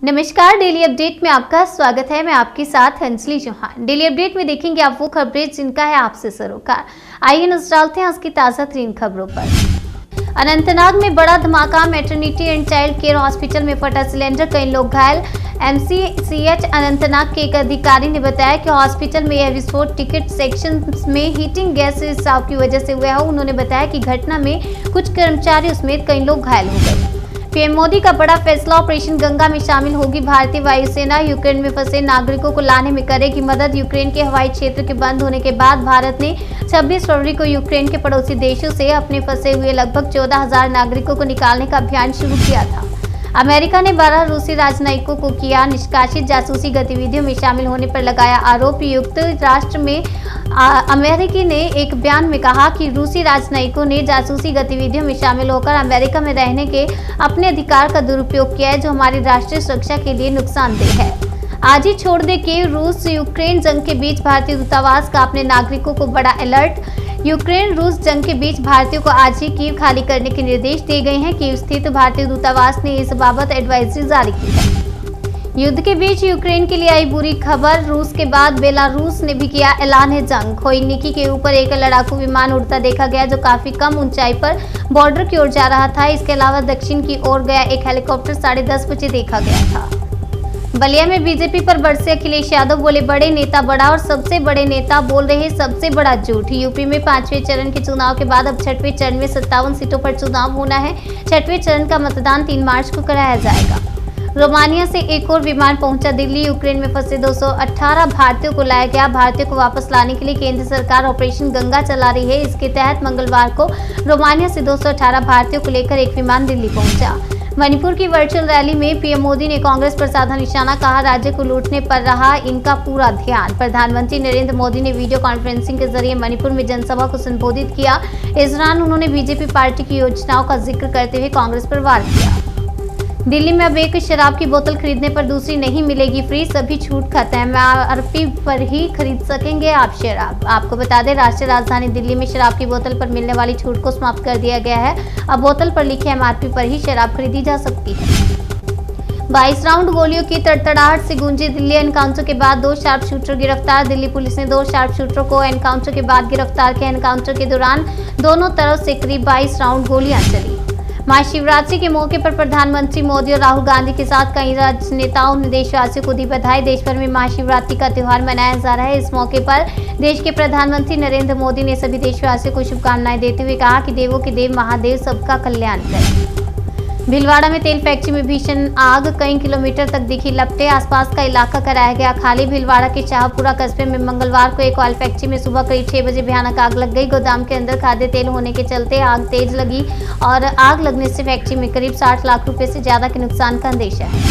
नमस्कार, daily update में आपका स्वागत है। मैं आपके साथ अंजलि चौहान। डेली अपडेट में देखेंगे आप वो खबरें जिनका है आपसे सरोकार। आइए नजर डालते हैं आज की ताजा तरीन खबरों पर। अनंतनाग में बड़ा धमाका, maternity and child care hospital में फटा सिलेंडर, कई लोग घायल। MCCH अनंतनाग के एक अधिकारी ने बताया कि हॉस्पिटल में यह विस्फोट टिकट सेक्शन में हीटिंग गैस रिसाव की वजह से हुआ है। उन्होंने बताया कि घटना में कुछ कर्मचारियों समेत कई लोग घायल हो गए। पीएम मोदी का बड़ा फैसला, ऑपरेशन गंगा में शामिल होगी भारतीय वायुसेना। यूक्रेन में फंसे नागरिकों को लाने में करेगी मदद। यूक्रेन के हवाई क्षेत्र के बंद होने के बाद भारत ने 26 फरवरी को यूक्रेन के पड़ोसी देशों से अपने फंसे हुए लगभग 14,000 नागरिकों को निकालने का अभियान शुरू किया था। अमेरिका ने 12 रूसी राजनयिकों को किया निष्कासित। जासूसी गतिविधियों में शामिल होने पर लगाया आरोप। संयुक्त राष्ट्र में अमेरिकी ने एक बयान में कहा कि रूसी राजनयिकों ने जासूसी गतिविधियों में शामिल होकर अमेरिका में रहने के अपने अधिकार का दुरुपयोग किया है, जो हमारी राष्ट्रीय सुरक्षा के लिए नुकसानदेह है। आज ही छोड़ दे कीव। रूस यूक्रेन जंग के बीच भारतीय दूतावास का अपने नागरिकों को बड़ा अलर्ट। यूक्रेन रूस जंग के बीच भारतीयों को आज ही कीव खाली करने के निर्देश दिए गए हैं। कीव स्थित भारतीय दूतावास ने इस बाबत एडवाइजरी जारी की है। युद्ध के बीच यूक्रेन के लिए आई बुरी खबर। रूस के बाद बेलारूस ने भी किया ऐलान है जंग। खोइनिकी के ऊपर एक लड़ाकू विमान उड़ता देखा गया, जो काफी कम ऊंचाई पर बॉर्डर की ओर जा रहा था। इसके अलावा दक्षिण की ओर गया एक हेलीकॉप्टर 10:30 बजे देखा गया था। बलिया में बीजेपी पर बरसे अखिलेश यादव, बोले बड़े नेता बड़ा और सबसे बड़े नेता बोल रहे सबसे बड़ा झूठ। यूपी में 5वें चरण के चुनाव के बाद अब 6वें चरण में 57 सीटों पर चुनाव होना है। 6वें चरण का मतदान 3 मार्च को कराया जाएगा। रोमानिया से एक और विमान पहुंचा दिल्ली। यूक्रेन में फंसे 218 भारतीयों को लाया गया। भारतीयों को वापस लाने के लिए केंद्र सरकार ऑपरेशन गंगा चला रही है। इसके तहत मंगलवार को रोमानिया से 218 भारतीयों को लेकर एक विमान दिल्ली पहुंचा। मणिपुर की वर्चुअल रैली में पीएम मोदी ने कांग्रेस पर साधा निशाना, कहा राज्य को लूटने पर रहा इनका पूरा ध्यान। प्रधानमंत्री नरेंद्र मोदी ने वीडियो कॉन्फ्रेंसिंग के जरिए मणिपुर में जनसभा को संबोधित किया। इस दौरान उन्होंने बीजेपी पार्टी की योजनाओं का जिक्र करते हुए कांग्रेस पर वार किया। दिल्ली में अब एक शराब की बोतल खरीदने पर दूसरी नहीं मिलेगी फ्री। सभी छूट खत्म, MRP पर ही खरीद सकेंगे आप शराब। आपको बता दें, राष्ट्रीय राजधानी दिल्ली में शराब की बोतल पर मिलने वाली छूट को समाप्त कर दिया गया है। अब बोतल पर लिखे MRP पर ही शराब खरीदी जा सकती है। 22 राउंड गोलियों की तड़तड़ाहट से गूंजी दिल्ली। एनकाउंटर के बाद 2 शार्प शूटर गिरफ्तार। दिल्ली पुलिस ने 2 शार्प शूटरों को एनकाउंटर के बाद गिरफ्तार किया। एनकाउंटर के दौरान दोनों तरफ से करीब 22 राउंड गोलियां चली। महाशिवरात्रि के मौके पर प्रधानमंत्री मोदी और राहुल गांधी के साथ कई राजनेताओं ने देशवासियों को दी बधाई। देश भर में महाशिवरात्रि का त्योहार मनाया जा रहा है। इस मौके पर देश के प्रधानमंत्री नरेंद्र मोदी ने सभी देशवासियों को शुभकामनाएं देते हुए कहा कि देवों के देव महादेव सबका कल्याण करें। भीलवाड़ा में तेल फैक्ट्री में भीषण आग, कई किलोमीटर तक दिखी लपटें। आसपास का इलाका कराया गया खाली। भीलवाड़ा के शाहपुरा कस्बे में मंगलवार को एक ऑयल फैक्ट्री में सुबह करीब 6 बजे भयानक आग लग गई। गोदाम के अंदर खाद्य तेल होने के चलते आग तेज लगी और आग लगने से फैक्ट्री में करीब 60 लाख रुपए से ज्यादा के नुकसान का अंदेशा है।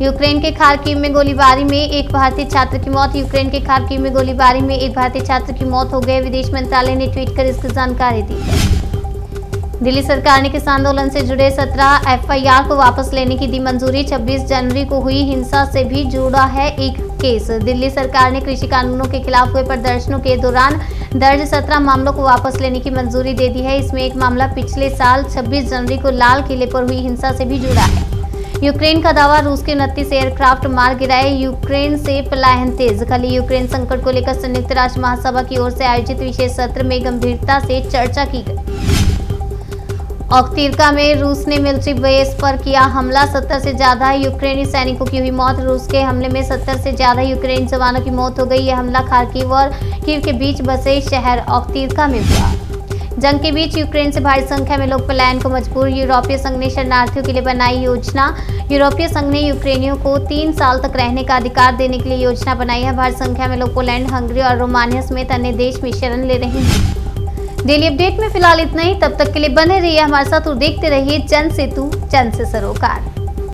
यूक्रेन के खार्किव में गोलीबारी में एक भारतीय छात्र की मौत। यूक्रेन के खार्किव में गोलीबारी में एक भारतीय छात्र की मौत हो गई। विदेश मंत्रालय ने ट्वीट कर इसकी जानकारी दी है। दिल्ली सरकार ने किसान आंदोलन से जुड़े 17 FIR को वापस लेने की दी मंजूरी। 26 जनवरी को हुई हिंसा से भी जुड़ा है एक केस। दिल्ली सरकार ने कृषि कानूनों के खिलाफ हुए प्रदर्शनों के दौरान दर्ज 17 मामलों को वापस लेने की मंजूरी दे दी है। इसमें एक मामला पिछले साल 26 जनवरी को लाल किले पर हुई हिंसा से भी जुड़ा है। यूक्रेन का दावा, रूस के 29 एयरक्राफ्ट मार गिराए। यूक्रेन से पलायन तेज। कल यूक्रेन संकट को लेकर संयुक्त राष्ट्र महासभा की ओर से आयोजित विशेष सत्र में गंभीरता से चर्चा की गई। ओख्तिर्का में रूस ने मिलिट्री बेस पर किया हमला। 70 से ज्यादा यूक्रेनी सैनिकों की हुई मौत। रूस के हमले में 70 से ज्यादा यूक्रेनी जवानों की मौत हो गई। यह हमला खार्किव और कीव के बीच बसे शहर ओख्तिर्का में हुआ। जंग के बीच यूक्रेन से भारी संख्या में लोग पलायन को मजबूर। यूरोपीय संघ ने शरणार्थियों के लिए बनाई योजना। यूरोपीय संघ ने यूक्रेनियों को 3 साल तक रहने का अधिकार देने के लिए योजना बनाई है। भारी संख्या में लोग पोलैंड, हंगरी और रोमानिया समेत अन्य देश में शरण ले रहे हैं। डेली अपडेट में फिलहाल इतना ही। तब तक के लिए बने रहिए हमारे साथ और देखते रहिए जन सेतु जन से सरोकार।